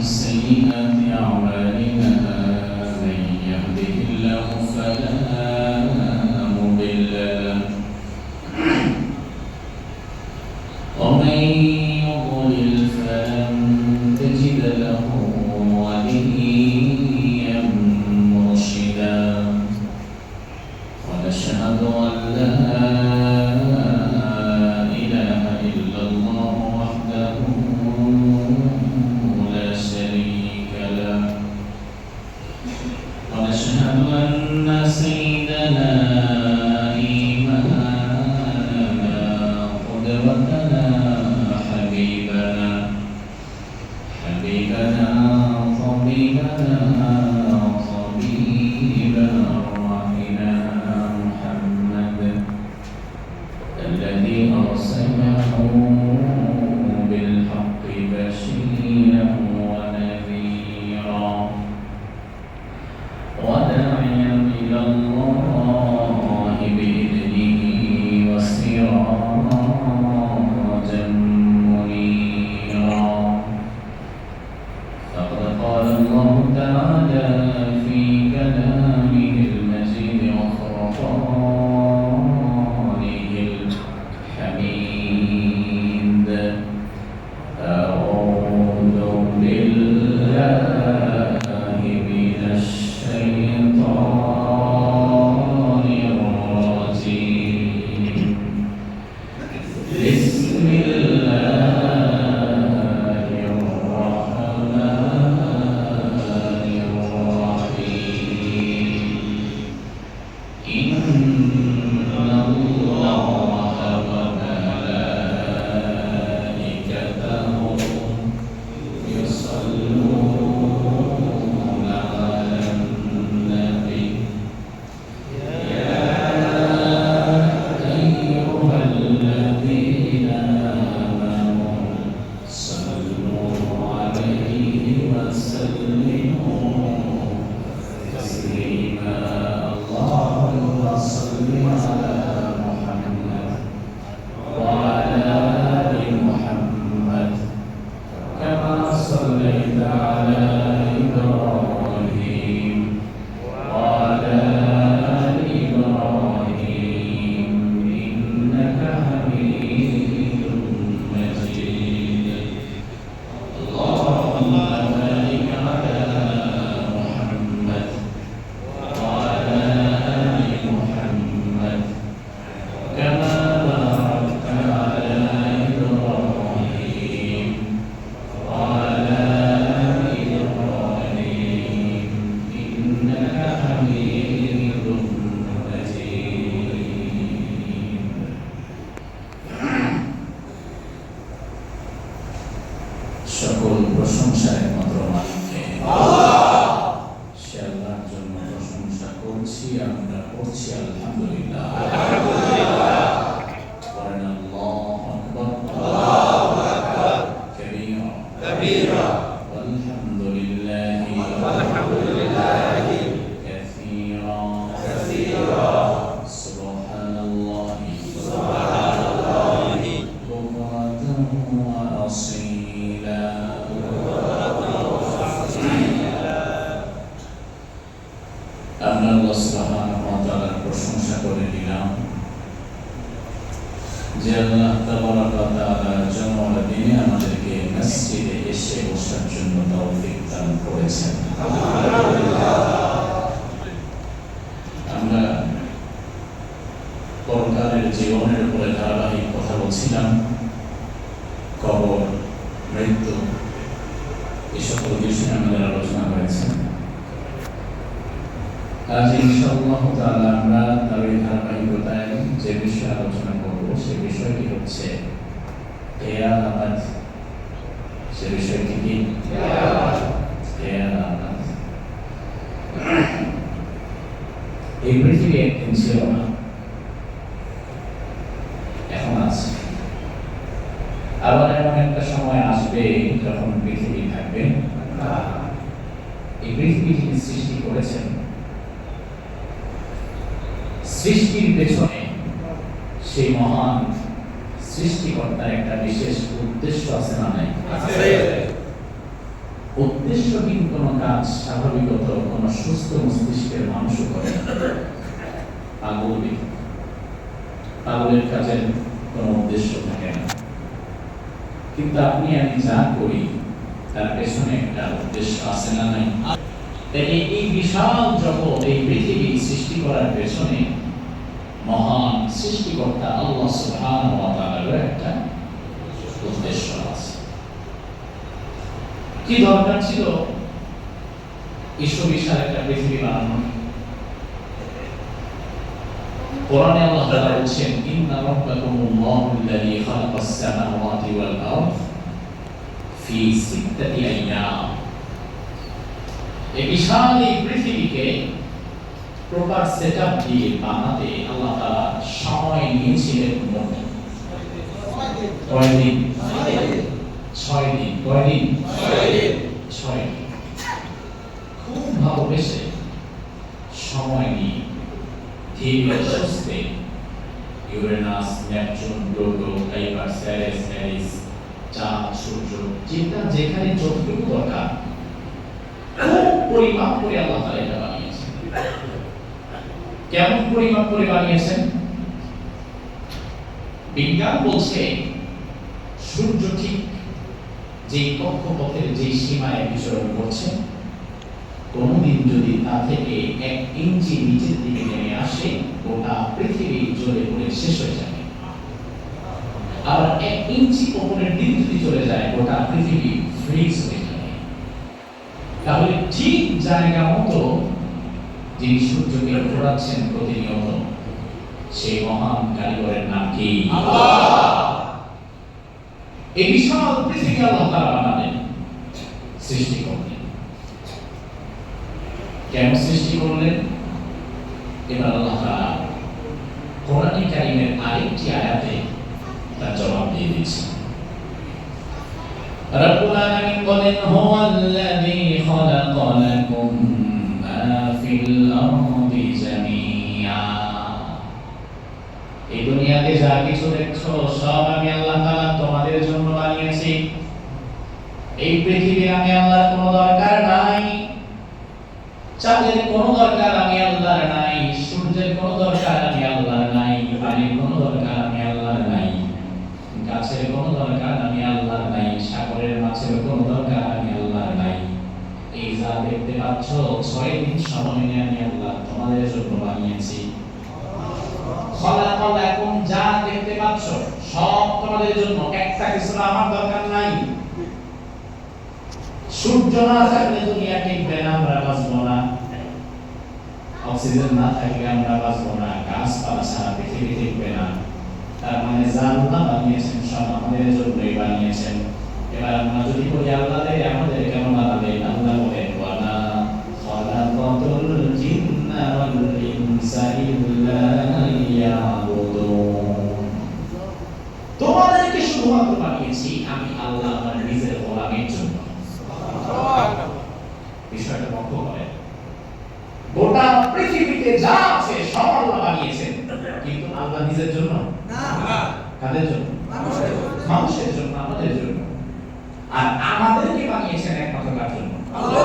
سيئات أعمالنا من يهده الله فلا مضل له ومن يضلل فلن تجد له وليا مرشدا ونشهد أن لا إله إلا الله وحده لا شريك له ونشهد أن سيدنا إمامنا قدوتنا حبيبنا طبيبنا روحنا محمد الذي أرسله بالحق بشيرا ونذيرا وداعيا إلى الله بإذنه وسراجا منيرا فقد قال الله تعالى في كلامه المجيد وفرقانه الحميد أعوذ بالله من الشيطان الرجيم بسم الله الرحمن الرحيم إن الله وملائكته يصلون على النبي يا أيها الذين آمنوا صلوا عليه وسلموا تسليما اللهم صل على محمد وعلى آل محمد كما صليت على إبراهيم وعلى آل إبراهيم إنك حميد مجيد اللهم بارك على محمد وعلى آل محمد كما باركت على إبراهيم وعلى آل إبراهيم إنك حميد مجيد সকল প্রশংসা একমাত্র মালিককে সে আল্লাহর জন্য প্রশংসা করছি আমরা করছি আলহামদুলিল্লাহ পড়েন আল্লাহু আকবার Kabira walhamdulillahi kathira subhanallahi bukratan wa asila আমরা আল্লাহ সুবহানাহু ওয়া তাআলার প্রশংসা করে দিলাম যে আল্লাহ তাবারাক ওয়া তাআলা জুমার দিনে আমাদেরকে মসজিদে এসে বসার জন্য তৌফিক দান করেছেন আলহামদুলিল্লাহ আমরা পরকালের জীবনের উপরে ধারাবাহিক কথা বলছিলাম কবর মৃত্যু এই সকল বিষয়ে আমাদের আলোচনা হয়েছে আজ ইনশাআল্লাহ তাআলা আমরা তার ধারাবাহিকতায় যে বিষয়ে আলোচনা করব সেই বিষয়টি হচ্ছে কিয়ামত সেই বিষয়টি কি কিয়ামত এই পৃথিবী একদিন ছিল না এখন আছে আবার এমন একটা সময় আসবে যখন পৃথিবী থাকবে এই পৃথিবী যিনি সৃষ্টি করেছেন সৃষ্টির পেছনে সেই মহান সৃষ্টিকর্তার একটা বিশেষ উদ্দেশ্য আছে না নাই? আছে। উদ্দেশ্যহীন কোনো কাজ স্বাভাবিকত কোনো সুস্থ মস্তিষ্কের মানুষও করে না। পাগলের কাজের কোনো উদ্দেশ্য থাকে না, কিন্তু আপনি আমি যা করি তার পেছনে একটা উদ্দেশ্য আছে না নাই? এই বিশাল জগৎ, এই পৃথিবী সৃষ্টি করার পেছনে মহান সৃষ্টিকর্তা আল্লাহ সুবহানাহু ওয়া তাআলার একটা উদ্দেশ্য আছে। কি দরকার ছিল বিশাল একটা পৃথিবী বানানোর? কোরআনে আল্লাহ তাআলা বলেছেন, ইন্না রাব্বাকুমুল্লাহুল্লাযী খালাকাস সামাওয়াতি ওয়াল আরদ ফি সিত্তাতি আইয়াম। এই বিশাল এই পৃথিবীকে প্রপার সেটআপ দিয়ে বানাতে আল্লাহ তাআলা সময় নিয়েছিলেন মোট 6 দিন। 6 দিন। কয় দিন? 6 দিন। খুব ভালোবেসে সময় নিয়ে ধীরে সুস্থে Uranus, Neptune, Pluto, Kuiper, Ceres, Eris, চাঁদ, সূর্য, যেটা যেখানে যতটুকু দরকার পরিমাপ করে আল্লাহ তাআলা এটা বানিয়েছেন। কেমন পরিমাপ করে বানিয়েছেন? বিজ্ঞান বলছে সূর্য ঠিক যে কক্ষপথের যে সীমায় বিচরণ করছে, কোনদিন যদি তা থেকে 1 ইঞ্চি নিচের দিকে নেমে আসে, গোটা পৃথিবী জ্বলে পুড়ে শেষ হয়ে যাবে। আর 1 ইঞ্চি উপরের দিকে যদি চলে যায়, গোটা পৃথিবী ফ্রিজ হয়ে যাবে। তাহলে ঠিক জায়গা মতো যিনি সূর্যকে ঘোরাচ্ছেন প্রতিনিয়ত, সেই মহান কারিগরের নাম কি? আল্লাহ। এই বিশাল পৃথিবী আল্লাহ তাআলা বানালেন, সৃষ্টি করলেন। কেন সৃষ্টি করলেন? এবার আল্লাহ তাআলা কোরআনে কারীমের আরেকটি আয়াতে তার জবাব দিয়ে দিয়েছেন। রব্বুল আলামিন বলেন, হুয়াল্লাযী খালাকা লাকুম মা ফিল আরদি জামিআ। এই দুনিয়াতে যা কিছু দেখছো সব আমি আল্লাহ তাআলা তোমাদের জন্য বানিয়েছি। এই পৃথিবীর আমি আল্লাহর কোনো দরকার নাই, চাঁদের কোনো দরকার আমি আল্লাহর নাই, সূর্যের কোনো দরকার আমি আল্লাহর নাই, পানির কোনো দরকার আমি আল্লাহর নাই, গাছের কোনো দরকার আমি আল্লাহর নাই, সাগরের মাছের কোনো দরকার আমি আল্লাহর নাই। এই যা দেখতে পাচ্ছ 6 দিন সময় নিয়ে আমি আল্লাহ তোমাদের জন্য বানিয়েছি। খলাকাল লাকুম, যা দেখতে পাচ্ছ সব তোমাদের জন্য, একটা কিছু আমার দরকার নাই। সূর্য না থাকলে দুনিয়া টিকবে না, আমরা বাঁচবো না। অক্সিজেন না থাকলে আমরা বাঁচবো না। গাছপালা ছাড়া পৃথিবী টিকবে না। তার মানে যা আল্লাহ বানিয়েছেন সব আমাদের জন্যই বানিয়েছেন। এবার আমরা যদি বলি আল্লাহ দেয়, আমাদের কেন বানালেন? আল্লাহ বলেন, ওয়ালা খালাকাতুল জিন্না ওয়াল ইনসা ইল্লা লিয়াবুদুন। তোমাদেরকে শুধুমাত্র বানিয়েছি আমি আল্লাহ আমার নিজের গোলামের জন্য। বিষয়টা লক্ষ্য করেন, গোটা পৃথিবীতে যা আছে সব আল্লাহ বানিয়েছেন, কিন্তু আল্লাহ নিজের জন্য না। কাদের জন্য? মানুষের জন্য, আমাদের জন্য। আর আমাদেরকে বানিয়েছেন একমাত্র কার জন্য? আল্লাহ।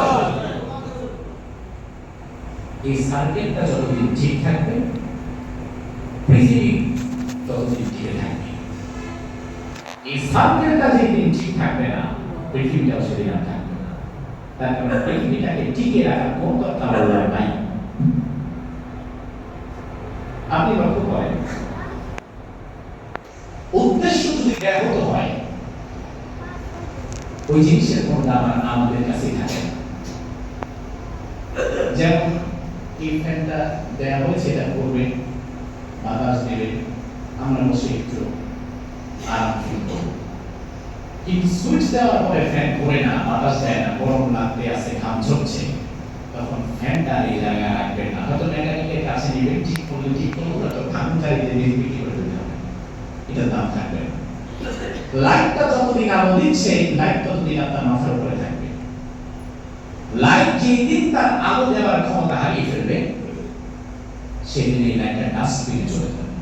এই সার্কেলটা যতদিন ঠিক থাকবে, পৃথিবী ততদিন ঠিক থাকবে। এই সার্কেলটা যেদিন ঠিক থাকবে না, পৃথিবীটাও সেদিন আর থাকবে না। তার কারণ পৃথিবীটাকে টিকে রাখার কোন দরকার আল্লাহর নাই। আপনি লক্ষ্য করেন, উদ্দেশ্য যদি ব্যাহত হয়, ওই জিনিসের কোন দাম আমাদের কাছে থাকে না। যেমন এই ফ্যানটা দেওয়া হয়েছে, এটা করবে, বাতাস দেবে, আমরা বসে একটু আরাম ফিল করব। কিন্তু সুইচ দেওয়ার পরে ফ্যান ঘুরে না, বাতাস দেয় না, গরম লাগতে আছে, ঘাম ঝরছে, তখন ফ্যানটা এই জায়গায় রাখবেন না। হয়তো মেকানিকের কাছে নেবেন, ঠিক করলে ঠিক করবো, হয়তো ঘামচারিতে বিক্রি করে দিতে হবে, এটার দাম থাকবে না। লাইটটা যতদিন আলো দিচ্ছে, লাইট ততদিন আপনার মাথার উপরে থাকবে। লাইট যেদিন তার আলো দেওয়ার ক্ষমতা হারিয়ে ফেলবে, সেদিন এই লাইটটা ডাস্টবিনে চলে যাবে।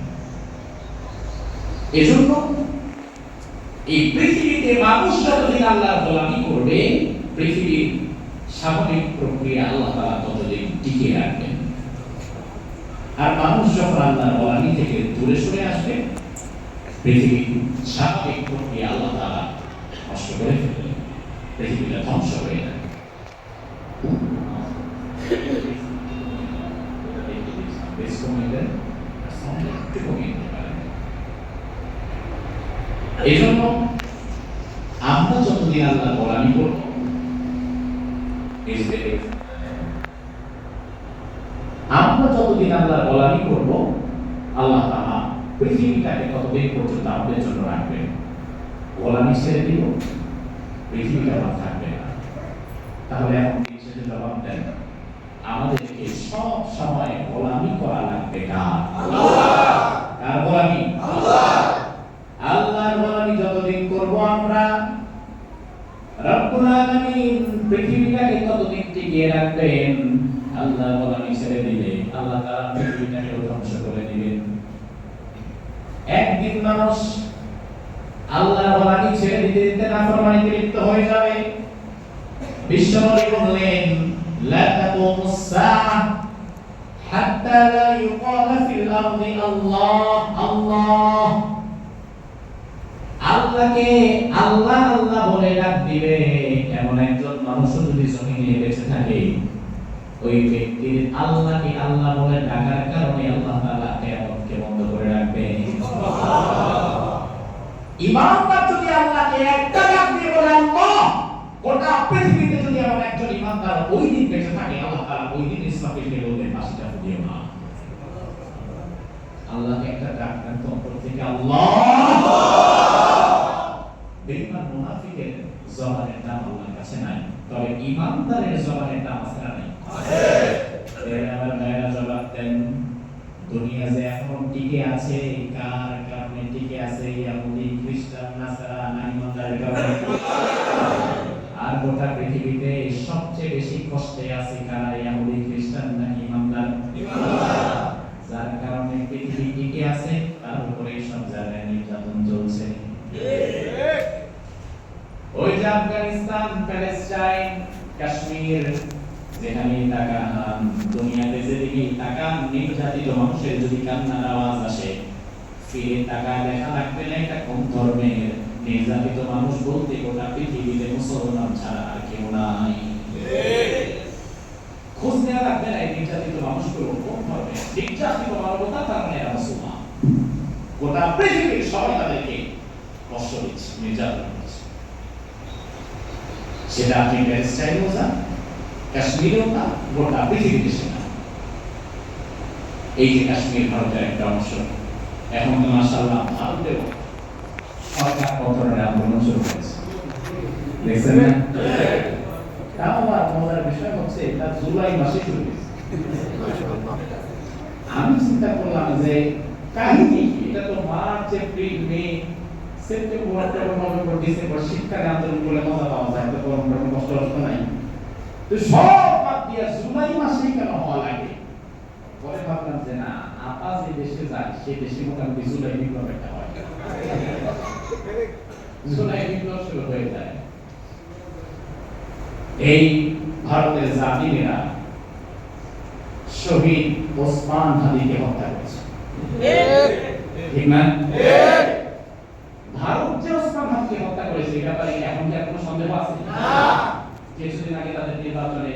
এজন্য এই পৃথিবীতে মানুষ যতদিন আল্লাহর গোলামি করবে, পৃথিবীর স্বাভাবিক প্রক্রিয়া আল্লাহ তাআলা ততদিন টিকিয়ে রাখবেন। আর মানুষ যখন আল্লাহর গোলামি থেকে দূরে সরে আসবে, পৃথিবীর স্বাভাবিক প্রক্রিয়া আল্লাহ তাআলা নষ্ট করে ফেলবেন, পৃথিবীটা ধ্বংস হয়ে যাবে। এই জন্য আমরা যতদিন আল্লাহর গোলামি করব, আমরা যতদিন আল্লাহর গোলামি করব, আল্লাহ তাআলা পৃথিবীটাকে ততদিন পর্যন্ত আমাদের জন্য রাখবেন। গোলামি ছেড়ে দিব, পৃথিবীটা আর থাকবে না। তাহলে এখন সেটা জবাব দেন, আমাদেরকে সব সময় গোলামি করা লাগবে কার? কার গোলামি? আল্লাহর গোলামি যতদিন করব আমরা, রব্বুল আলামিন পৃথিবীটাকে ততদিন টিকিয়ে রাখবেন। আল্লাহর গোলামি ছেড়ে দিলে আল্লাহ তাআলা পৃথিবীটাকে ধ্বংস করে দিবেন। একদিন মানুষ আল্লাহর গোলামি ছেড়ে দিতে নাফরমানিতে লিপ্ত হয়ে যাবে। বিশ্বনবী বললেন, লা তাকুমুস সাআহ হাত্তা লা ইউকালা ফিল আরদি আল্লাহ আল্লাহ। আল্লাহকে আল্লাহ আল্লাহ বলে ডাক দিবে এমন একজন মানুষ যদি জমিনে বেঁচে থাকে, ওই ব্যক্তির আল্লাহকে আল্লাহ বলে ডাকার কারণে আল্লাহ তাআলা কিয়ামতকে বন্ধ করে রাখবেন। ইমানদার যদি আল্লাহকে একটা ডাক দিয়ে বলে আল্লাহ, গোটা পৃথিবীতে যদি এমন একজন ইমানদার ওই দিন বেঁচে থাকে, আল্লাহ তাআলা ওই দিন ইসরাফিলকে বলবেন, ফাঁসিটা ফুটিয়ে না। আল্লাহকে একটা ডাক দেন তো অন্তর থেকে, আল্লাহ। বেঈমান মুনাফিকের জবানের নাম আল্লাহর কাছে নাই, তবে ইমানদারের জবানের নাম আছে না নাই? আছে। এর আমার ভাইরা জবাব দেন, দুনিয়া যে এখন টিকে আছে কার কারণে টিকে আছে? ইহুদি, খ্রিস্টান, নাসারা, ইমানদারের কারণে। আর গোটা পৃথিবীতে সবচেয়ে বেশি কষ্টে আছে কারা? ইহুদি, খ্রিস্টান নাকি ইমানদার? ইমানদার। যার কারণে পৃথিবী টিকে আছে, তার উপরে সব জায়গায় নির্যাতন চলছে। ওই যে আফগানিস্তান, প্যালেস্টাইন, কাশ্মীর, যেখানে তাকান, দুনিয়াতে যেদিকে তাকান, নির্যাতিত মানুষের যদি কান্নার আওয়াজ আসে, ফিরে তাকায় দেখা লাগবে না এটা কোন ধর্মের নির্যাতিত মানুষ বলতে গোটা পৃথিবীতে মুসলমান ছাড়া আর কেউ নাই। খোঁজ নেওয়া লাগবে না নির্যাতিত মানুষগুলো কোন ধর্মের, নির্যাতিত মানবতা কারণে এরা মুসলমান। গোটা পৃথিবীর সবাই তাদেরকে কষ্ট দিচ্ছে, নির্যাতন করছে। সেটা আপনি প্যালেস্টাইনেও যান, কাশ্মীরেও না, গোটা পৃথিবীতে সেটা। এই যে কাশ্মীর ভারতের একটা অংশ, এখন তো মাশাআল্লাহ ভারতেও সরকার পতনের আন্দোলন শুরু করেছে, দেখছেন না? তাও আবার মজার বিষয় হচ্ছে এটা জুলাই মাসে শুরু হয়েছে। আমি চিন্তা করলাম যে কাহিনী কি, এটা তো মার্চ, এপ্রিল, মে, সেপ্টেম্বর, অক্টোবর, নভেম্বর, ডিসেম্বর শীতকালে আন্দোলন করলে মজা পাওয়া যায়, তো গরম গরম কষ্ট নাই। তো সব বাদ দিয়ে জুলাই মাসেই কেন হওয়া লাগে? পরে ভাবলাম যে না, আপা যে দেশে যায় সেই দেশে মোটামুটি জুলাই বিপ্লব একটা হয়, জুলাই বিপ্লব শুরু হয়ে যায়। এই ভারতের জাতিরা শহীদ ওসমান হাদিকে হত্যা করেছে, ঠিক না? ভারত যে ওসমান হাদিকে হত্যা করেছে এই ব্যাপারে এখন কি কোনো সন্দেহ আছে? না। কিছুদিন আগে তাদের নির্বাচনে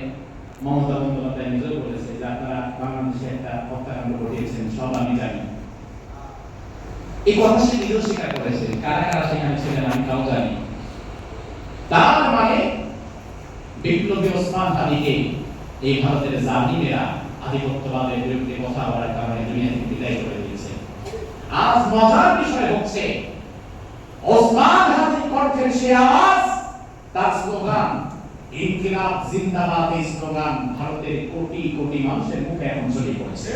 মমতা বন্দ্যোপাধ্যায় নিজেও বলেছে যে আপনারা বাংলাদেশে একটা হত্যাকাণ্ড ঘটিয়েছেন, সব আমি জানি। এই কথা সে নিজেও স্বীকার করেছে। কারা কারা সেখানে ছিলেন আমি তাও জানি। তার মানে বিপ্লবী ওসমান হাদিকে এই ভারতের জালিমেরা আধিপত্যবাদের বিরুদ্ধে কথা বলার কারণে দুনিয়া থেকে বিদায় করে দিয়েছে। আজ মজার বিষয় হচ্ছে ওসমান হাদির কণ্ঠের সে আওয়াজ, তার স্লোগান ইনকিলাব জিন্দাবাদ, এই স্লোগান ভারতের কোটি কোটি মানুষের মুখে এখন ছড়িয়ে পড়েছে।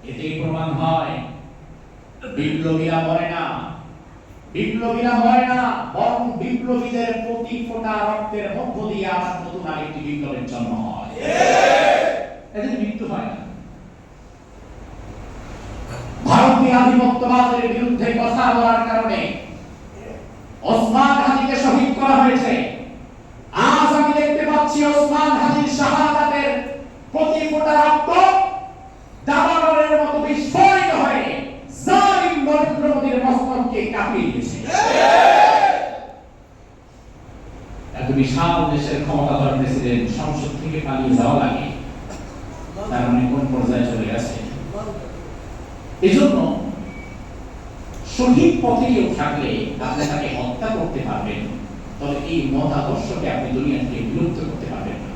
এতেই প্রমাণ হয় বিপ্লবীরা মরে না, বিপ্লবীরা মরে না, বরং বিপ্লবীদের প্রতি ফোঁটা রক্তের মধ্য দিয়ে আবার নতুন আরেকটি বিপ্লবের জন্ম হয়। এদের মৃত্যু হয় না। ভারতীয় আধিপত্যবাদের বিরুদ্ধে কথা বলার কারণে ওসমান হাদিকে শহীদ করা হয়েছে। পাচ্ছি ওসমান হাদির শাহাদাতের প্রতি ফোঁটা রক্ত দাবানলের মতো বিস্ফোরিত হয়ে জালিম নরেন্দ্র মোদীর মস্তককে কাঁপিয়ে দিয়েছে। এত বিশাল দেশের ক্ষমতাধর প্রেসিডেন্ট সংসদ থেকে পালিয়ে যাওয়া লাগে, তার মানে কোন পর্যায়ে চলে গেছে। এজন্য সঠিক পথে কেউ থাকলে আপনি তাকে হত্যা করতে পারবেন, তবে এই মতাদর্শকে আপনি দুনিয়া থেকে বিলুপ্ত করতে পারবেন না,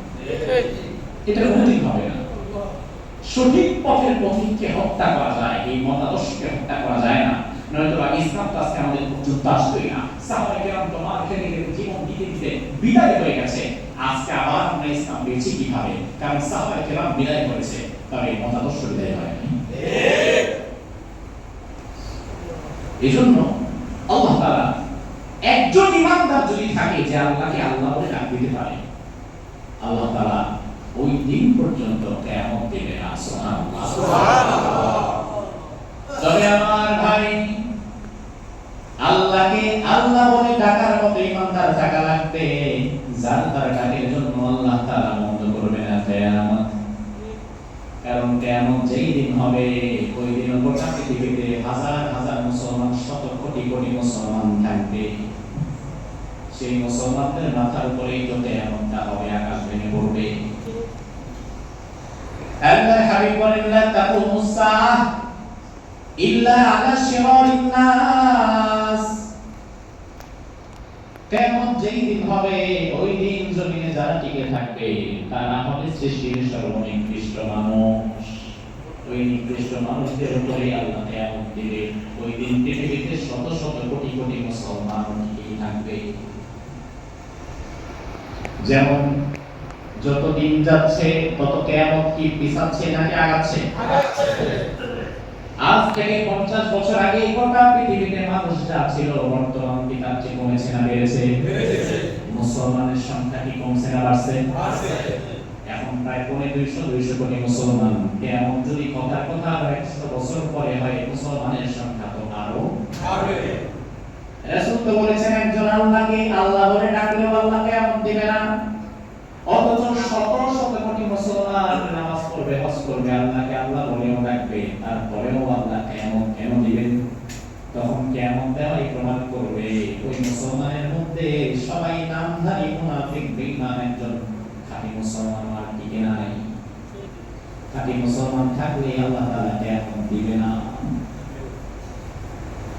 এটা কোনোদিন হবে না। সঠিক পথের পথিককে হত্যা করা যায়, এই মতাদর্শকে হত্যা করা যায় না, নয়তো ইসলাম তো আজকে আমাদের পর্যন্ত আসবেই না। সাহাবায়ে কেরাম তো মার্কেটে জীবন দিতে দিতে বিদায় হয়ে গেছে, আজকে আবার আমরা ইসলাম পেয়েছি কিভাবে? কারণ সাহাবায়ে কেরাম বিদায় করেছে, তবে এই মতাদর্শ বিদায় হয়নি। এজন্য আল্লাহ তাআলা একজন ইমানদার যদি থাকে যে আল্লাহকে আল্লাহ বলে ডাক দিতে পারে, আল্লাহ তাআলা ওই দিন পর্যন্ত কিয়ামত দেবে না। সুবহানাল্লাহ, সুবহানাল্লাহ। তবে আমার ভাই, আল্লাহকে আল্লাহ বলে ডাকার মতো ইমানদার থাকা লাগবে, যার তার ডাকের জন্য আল্লাহ তাআলা বন্ধ করবে না কিয়ামত। কারণ কিয়ামত যেই দিন হবে, ওই দিন গোটা পৃথিবীতে হাজার হাজার মুসলমান, শত কোটি কোটি মুসলমান থাকবে। সেই মুসলমানদের মাথার উপরেই তো কিয়ামতটা হবে, আকাশ ভেঙে পড়বে। আল্লাহর হাবিব বলেন, লা তাকুমুস সাআহ ইল্লা আলা শিরারিন নাস। কিয়ামত যেই দিন হবে, ওই দিন জমিনে যারা টিকে থাকবে তারা হবে সৃষ্টির সর্বনিকৃষ্ট মানুষ। ওই নিকৃষ্ট মানুষদের উপরে আল্লাহ কিয়ামত দিবে। ওই দিন পৃথিবীতে শত শত কোটি কোটি মুসলমান টিকে থাকবে। যেমন যত দিন যাচ্ছে তত কিয়ামত কি পিছাচ্ছে নাকি আগাচ্ছে? আজ থেকে 50 বছর আগে গোটা পৃথিবীতে মানুষ যা ছিল, বর্তমান কি তার চেয়ে কমেছে না বেড়েছে? মুসলমানের সংখ্যা কি কমছে না বাড়ছে? এখন প্রায় 200 কোটি মুসলমান। কিয়ামত যদি কথার কথা 100 বছর পরে হয়, মুসলমানের সংখ্যা তো আরো বাড়বে। রাসূল তো বলেছেন, একজন আল্লাহকে আল্লাহ বলে ডাকলেও আল্লাহ কিয়ামত দিবে না। অথচ শত শত কোটি মুসলমান নামাজ পড়বে, হজ করবে, আল্লাহকে আল্লাহ বলেও ডাকবে, তারপরেও আল্লাহ কিয়ামত কেন দিবেন? তখন কিয়ামত দেওয়াই প্রমাণ করবে ওই মুসলমানের মধ্যে সবাই নামধারী মুনাফিক, বেঈমান, একজন খাঁটি মুসলমান আর টিকে নাই। খাঁটি মুসলমান থাকলে আল্লাহ তাআলা কিয়ামত দিবে না।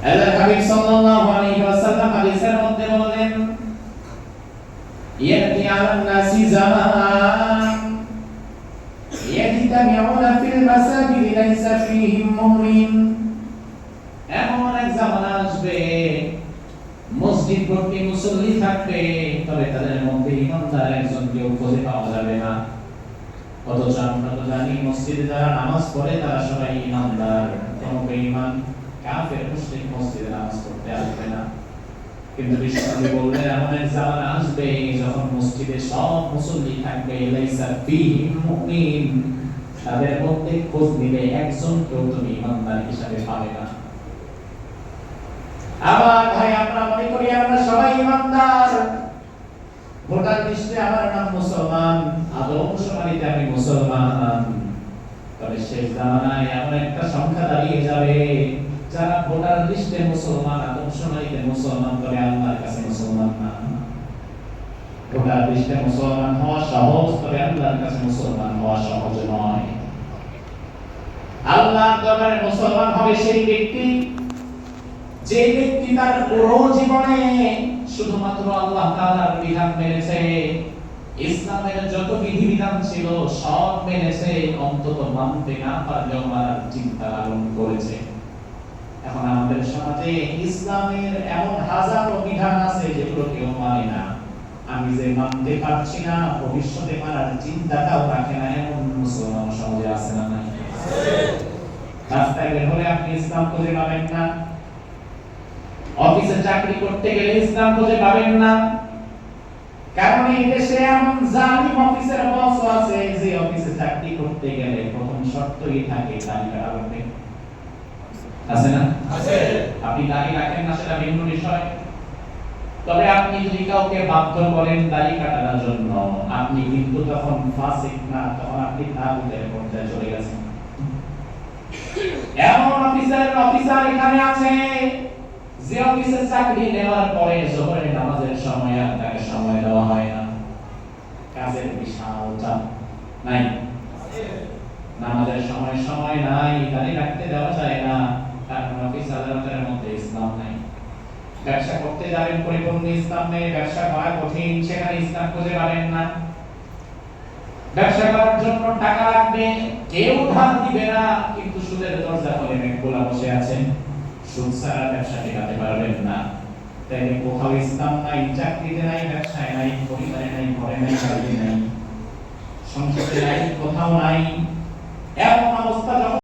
আল্লাহর হাবিব সাল্লাল্লাহু আলাইহি ওয়াসাল্লাম হাদিসের মধ্যে বলেন, ইয়াতি আলান নাসি জামান ইয়াজতামিউনা ফিল মাসাজিদ লাইসা ফীহিম মুমিন। এমন এক জামানা আসবে, মসজিদ ভর্তি মুসল্লি থাকবে, তবে তাদের মধ্যে ইমানদার একজন কেউ খুঁজে পাওয়া যাবে না। অথচ আমরা তো জানি মসজিদে যারা নামাজ পড়ে তারা সবাই ইমানদার, কোনো বেঈমান কাফের মুশরিক মসজিদে নামাজ পড়তে আসবে না। কিন্তু বিশ্বনবী বললেন, এমন এক জামানা আসবে যখন মসজিদে সব মুসল্লি থাকবে, লাইসা ফীহিম মুমিন, তাদের মধ্যে খোঁজ নিলে একজন কেউ তুমি ইমানদার হিসাবে পাবে না। আবার ভাই, আমরা মনে করি আমরা সবাই ইমানদার, ভোটার লিস্টে আমার নাম মুসলমান, আদমশুমারিতে আমি মুসলমান। তবে শেষ জামানায় এমন একটা সংখ্যা দাঁড়িয়ে যাবে যারা ভোটার লিস্টে মুসলমান, আদমশুমারিতে মুসলমান, তবে আল্লাহর কাছে মুসলমান না। ভোটার লিস্টে মুসলমান হওয়া সহজ, তবে আল্লাহর কাছে মুসলমান হওয়া সহজ নয়। আল্লাহর দরবারে মুসলমান হবে সেই ব্যক্তি যে ব্যক্তি তার পুরো জীবনে শুধুমাত্র আল্লাহ তাআলার বিধান মেনেছে, ইসলামের যত বিধিবিধান ছিল সব মেনেছে, অন্তত মানতে না পারলেও মানার চিন্তা লালন করেছে। এখন আমাদের সমাজে ইসলামের এমন হাজারো বিধান আছে যেগুলো কেউ মানে না। আমি যে মানতে পারছি না, ভবিষ্যতে মানার চিন্তাটাও রাখে না, এমন মুসলমান সমাজে আছে না? নাই? রাস্তায় বের হলে আপনি ইসলাম খুঁজে পাবেন না, অফিসে চাকরি করতে গেলে ইসলাম খুঁজে পাবেন না। কারণ এই দেশে এমন জালিম অফিসের বস আছে যে অফিসে চাকরি করতে গেলে প্রথম শর্তই থাকে তালিকা রাখবে। আছে না? আছে। আপনি দাড়ি রাখেন না সেটা ভিন্ন বিষয়, তবে আপনি যদি কাউকে বাধ্য করেন দাড়ি কাটানোর জন্য, আপনি কিন্তু তখন ফাসিক না, তখন আপনি তাগুতের পর্যায়ে চলে গেছেন। এমন অফিসার এখানে আছে যে অফিসে চাকরি নেওয়ার পরে জোহরের নামাজের সময় আর তাকে সময় দেওয়া হয় না, কাজের বিশাল চাপ নাই, নামাজের সময় নাই, দাড়ি রাখতে দেওয়া যায় না, কারণ অফিস আদালতের মধ্যে ইসলাম নাই। ব্যবসা করতে যাবেন, পরিপূর্ণ ইসলাম নেই, ব্যবসা করা কঠিন, সেখানে ইসলাম খুঁজে পাবেন না। ব্যবসা করার জন্য টাকা লাগবে, কেউ ধার দিবে না, কিন্তু সুদের দরজা খুলে মেঘগুলা বসে আছেন, সুদ ছাড়া ব্যবসা টিকাতে পারবেন না। তাই কোথাও ইসলাম নাই, চাকরিতে নাই, ব্যবসায় নাই, পরিবারে নাই, ঘরে নাই, বাড়িতে নাই, সংসারে নাই, কোথাও নাই। এমন অবস্থা যখন